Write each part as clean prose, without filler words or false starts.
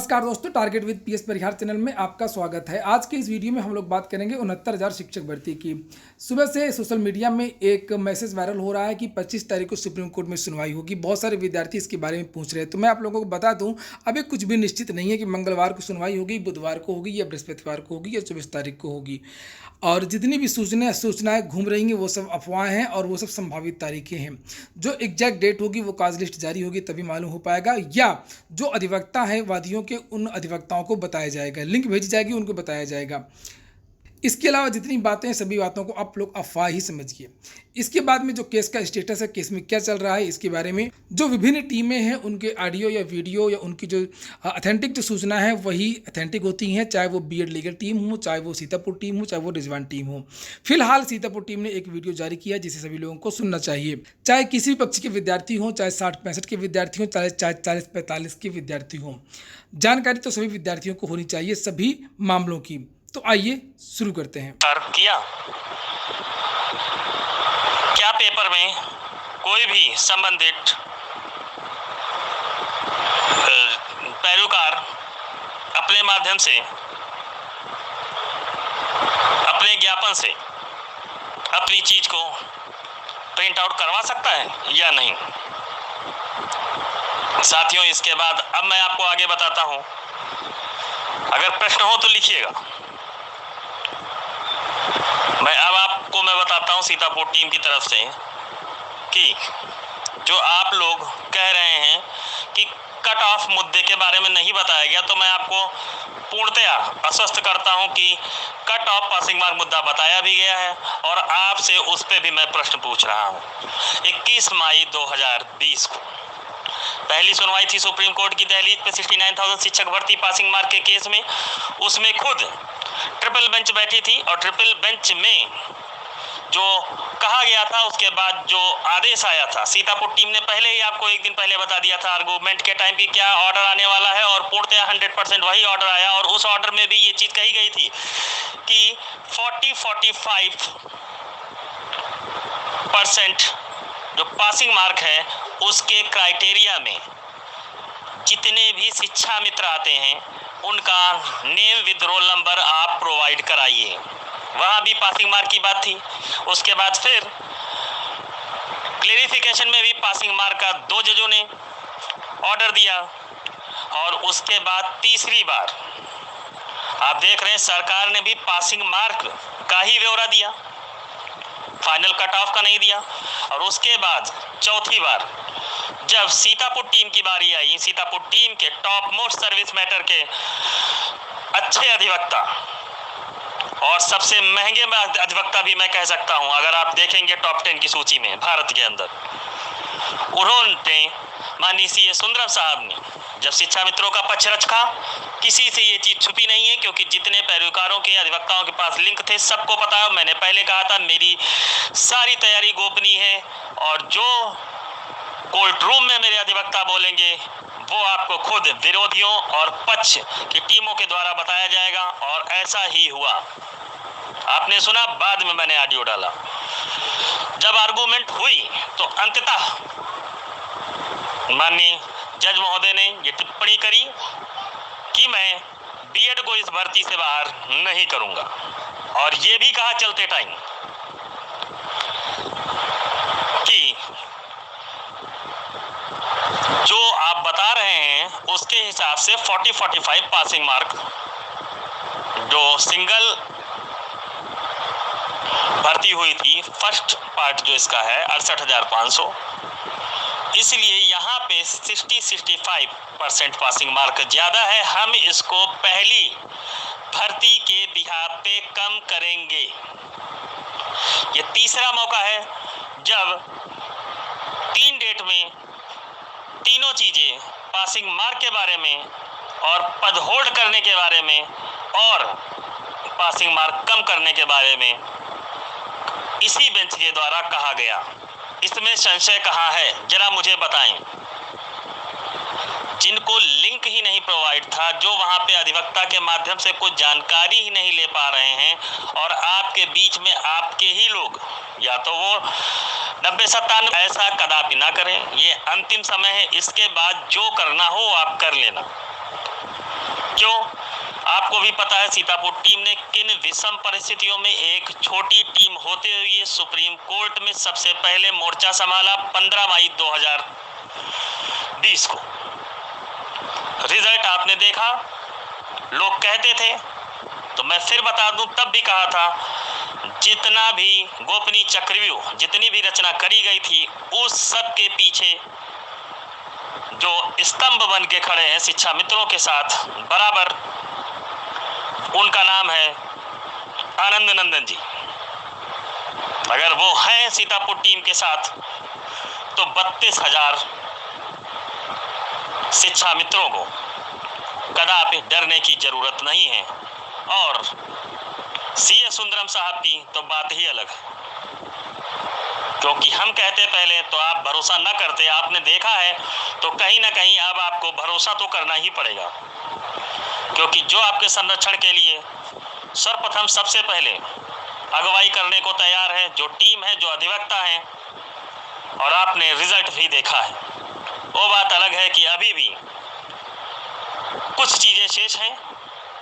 नमस्कार दोस्तों, target with PS Parihar channel में आपका स्वागत है। आज के इस वीडियो में हम लोग बात करेंगे 69,000 शिक्षक भर्ती की। सुबह से सोशल मीडिया में एक मैसेज वायरल हो रहा है कि 25 तारीख को सुप्रीम कोर्ट में सुनवाई होगी। बहुत सारे विद्यार्थी इसके बारे में पूछ रहे हैं, तो मैं आप लोगों को बता दूं, अभी कुछ भी निश्चित नहीं है कि मंगलवार को सुनवाई होगी, बुधवार को होगी या बृहस्पतिवार को होगी या 24 तारीख को होगी। और जितनी भी सूचनाएं घूम रही हैं वो सब अफवाह हैं और वो सब संभावित तारीखें हैं। जो एग्जैक्ट डेट होगी वो काज लिस्ट जारी होगी तभी मालूम हो पाएगा, या जो अधिवक्ता हैं वादियों के उन अधिवक्ताओं को बताया जाएगा, लिंक भेजी जाएगी, उनको बताया जाएगा। इसके अलावा जितनी बातें हैं सभी बातों को आप लोग अफवाह ही समझिए। इसके बाद में जो केस का स्टेटस है, केस में क्या चल रहा है, इसके बारे में जो विभिन्न टीमें हैं उनके ऑडियो या वीडियो या उनकी जो ऑथेंटिक जो सूचना है वही ऑथेंटिक होती हैं, चाहे वो बीएड लीगल टीम हो, चाहे वो सीतापुर टीम हो, चाहे वो रिजवान टीम हो। फिलहाल सीतापुर टीम ने एक वीडियो जारी किया जिसे सभी लोगों को सुनना चाहिए, चाहे किसी भी पक्ष के विद्यार्थी हों, चाहे 60-65 के विद्यार्थी हों, चाहे 40-45 के विद्यार्थी हों। जानकारी तो सभी विद्यार्थियों को होनी चाहिए सभी मामलों की। तो आइए शुरू करते हैं। क्या पेपर में कोई भी संबंधित पैरोकार अपने माध्यम से, अपने ज्ञापन से अपनी चीज को प्रिंट आउट करवा सकता है या नहीं? साथियों, इसके बाद अब मैं आपको आगे बताता हूं। अगर प्रश्न हो तो लिखिएगा। मैं बताता हूं सीतापुर टीम की तरफ से कि जो आप लोग कह रहे हैं कि कट ऑफ मुद्दे के बारे में नहीं बताया गया, तो मैं आपको पूर्णतया आश्वस्त करता हूं कि कट ऑफ पासिंग मार्क मुद्दा बताया भी गया है और आपसे उस पर भी मैं प्रश्न पूछ रहा हूं। 21 मई 2020 को पहली सुनवाई थी सुप्रीम कोर्ट की दहलीज पे 69,000 शिक्षक भर्ती पासिंग मार्क के केस में। उसमें खुद ट्रिपल बेंच बैठी थी और ट्रिपल बेंच में जो कहा गया था, उसके बाद जो आदेश आया था, सीतापुर टीम ने पहले ही आपको एक दिन पहले बता दिया था आर्गूमेंट के टाइम की क्या ऑर्डर आने वाला है, और पूर्णतया 100% वही ऑर्डर आया। और उस ऑर्डर में भी ये चीज कही गई थी कि 40-45% जो पासिंग मार्क है उसके क्राइटेरिया में जितने भी शिक्षा मित्र आते हैं उनका नेम विद रोल नंबर आप प्रोवाइड कराइए। वहाँ भी पासिंग मार्क की बात थी। उसके बाद फिर क्लेरिफिकेशन में भी पासिंग मार्क का 2 जजों ने ऑर्डर दिया। और उसके बाद तीसरी बार आप देख रहे हैं सरकार ने भी पासिंग मार्क का ही ब्यौरा दिया, फाइनल कट ऑफ का नहीं दिया। और उसके बाद चौथी बार जब सीतापुर टीम की बारी आई, सीतापुर टीम के टॉप मोस्ट सर्विस मैटर के अच्छे अधिवक्ता और सबसे महंगे अधिवक्ता भी मैं कह सकता हूं, अगर आप देखेंगे टॉप 10 की सूची में भारत के अंदर, उन्होंने माननीय सीए सुंदरम साहब ने जब शिक्षा मित्रों का पक्ष रखा, किसी से ये चीज छुपी नहीं है क्योंकि जितने पैरोकारों के अधिवक्ताओं के पास लिंक थे सबको पता है। मैंने पहले कहा था मेरी सारी तैयारी गोपनीय है और जो कोर्ट रूम में मेरे अधिवक्ता बोलेंगे वो आपको खुद विरोधियों और पक्ष की टीमों के द्वारा बताया जाएगा। और ऐसा ही हुआ। आपने सुना, बाद में मैंने ऑडियो डाला। जब आर्गूमेंट हुई तो अंततः माननीय जज महोदय ने ये टिप्पणी करी कि मैं बीएड को इस भर्ती से बाहर नहीं करूंगा। और ये भी कहा चलते टाइम कि जो आप बता रहे हैं उसके हिसाब से 40-45 पासिंग मार्क जो सिंगल भर्ती हुई थी, फर्स्ट पार्ट जो इसका है 68,500, इसलिए यहाँ पे 60-65% पासिंग मार्क ज़्यादा है। हम इसको पहली भर्ती के बिहार पे कम करेंगे। ये तीसरा मौका है जब 3 डेट में तीनों चीज़ें, पासिंग मार्क के बारे में और पद होल्ड करने के बारे में और पासिंग मार्क कम करने के बारे में इसी बेंच के द्वारा कहा गया। इसमें संशय कहाँ है, जरा मुझे बताएं। जिनको लिंक ही नहीं प्रोवाइड था, जो वहाँ पे अधिवक्ता के माध्यम से कुछ जानकारी ही नहीं ले पा रहे हैं, और आपके बीच में आपके ही लोग, या तो वो 90-97, ऐसा कदापि ना करें। ये अंतिम समय है, इसके बाद जो करना हो आप कर लेना। आपको भी पता है सीतापुर टीम ने किन विषम परिस्थितियों में एक छोटी टीम होते हुए सुप्रीम कोर्ट में सबसे पहले मोर्चा संभाला 15 मई 2020 को। रिजल्ट आपने देखा, लोग कहते थे, तो मैं फिर बता दूं, तब भी कहा था, जितना भी गोपनीय चक्रव्यूह, जितनी भी रचना करी गई थी, उस सब के पीछे जो स्तंभ बन के खड़े हैं शिक्षा मित्रों के साथ बराबर, उनका नाम है आनंद नंदन जी। अगर वो हैं सीतापुर टीम के साथ, तो 32,000 शिक्षा मित्रों को कदापि डरने की जरूरत नहीं है। और सीए सुंदरम साहब की तो बात ही अलग है, क्योंकि हम कहते पहले तो आप भरोसा न करते, आपने देखा है, तो कहीं ना कहीं अब आपको भरोसा तो करना ही पड़ेगा, क्योंकि जो आपके संरक्षण के लिए सर्वप्रथम सबसे पहले अगुवाई करने को तैयार है, जो टीम है, जो अधिवक्ता है, और आपने रिजल्ट भी देखा है। वो बात अलग है कि अभी भी कुछ चीजें शेष हैं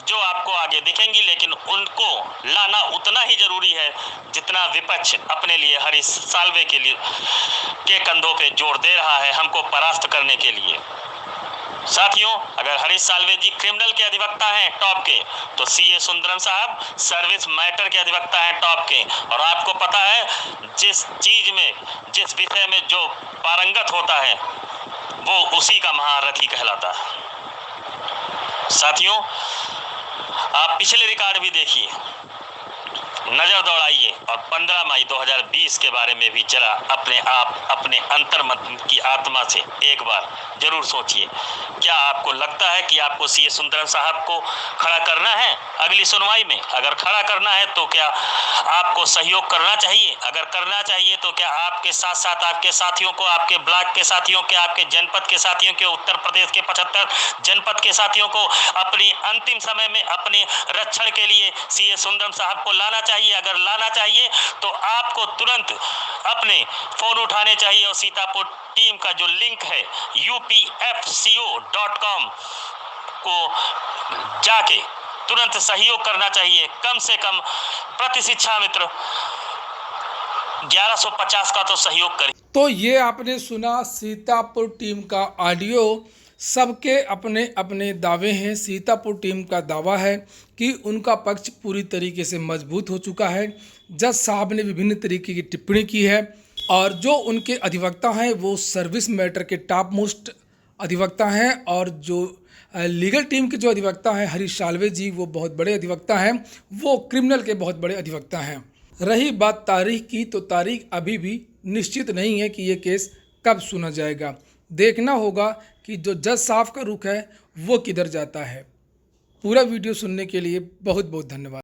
जो आपको आगे दिखेंगी, लेकिन उनको लाना उतना ही जरूरी है जितना विपक्ष अपने लिए हरीश साल्वे के कंधों पे जोर दे रहा है हमको परास्त करने के लिए। साथियों, अगर हरीश साल्वे जी क्रिमिनल के अधिवक्ता हैं टॉप के, तो सीए सुंदरम साहब सर्विस मैटर के अधिवक्ता हैं टॉप के। और आपको पता है, जिस चीज में, जिस विषय में जो पारंगत होता है, वो उसी का महारथी कहलाता है। साथियों, आप पिछले रिकॉर्ड भी देखिए, नजर दौड़ाइए, और 15 मई 2020 के बारे में भी जरा अपने आप, अपने अंतर्मन की आत्मा से एक बार जरूर सोचिए। क्या आपको लगता है कि आपको सीए सुंदरम साहब को खड़ा करना है अगली सुनवाई में? अगर खड़ा करना है तो क्या आपको सहयोग करना चाहिए? अगर करना चाहिए तो क्या आपके साथ साथ आपके साथियों को, आपके ब्लॉक के साथियों के, आपके जनपद के साथियों के, उत्तर प्रदेश के 75 जनपद के साथियों को अपनी अंतिम समय में अपने रक्षण के लिए सीए सुंदरम साहब को लाना चाहिए? अगर लाना चाहिए तो आपको तुरंत अपने फोन उठाने चाहिए और सीतापुर टीम का जो लिंक है upfco.com को जाके तुरंत सहयोग करना चाहिए। कम से कम प्रति शिक्षा मित्र 1150 का तो सहयोग करें। तो ये आपने सुना सीतापुर टीम का ऑडियो। सबके अपने अपने दावे हैं। सीतापुर टीम का दावा है कि उनका पक्ष पूरी तरीके से मजबूत हो चुका है। जज साहब ने विभिन्न तरीके की टिप्पणी की है, और जो उनके अधिवक्ता हैं वो सर्विस मैटर के टॉप मोस्ट अधिवक्ता हैं, और जो लीगल टीम के जो अधिवक्ता हैं हरीश साल्वे जी, वो बहुत बड़े अधिवक्ता हैं, वो क्रिमिनल के बहुत बड़े अधिवक्ता हैं। रही बात तारीख की, तो तारीख अभी भी निश्चित नहीं है कि ये केस कब सुना जाएगा। देखना होगा कि जो जज साहब का रुख है वो किधर जाता है। पूरा वीडियो सुनने के लिए बहुत बहुत धन्यवाद।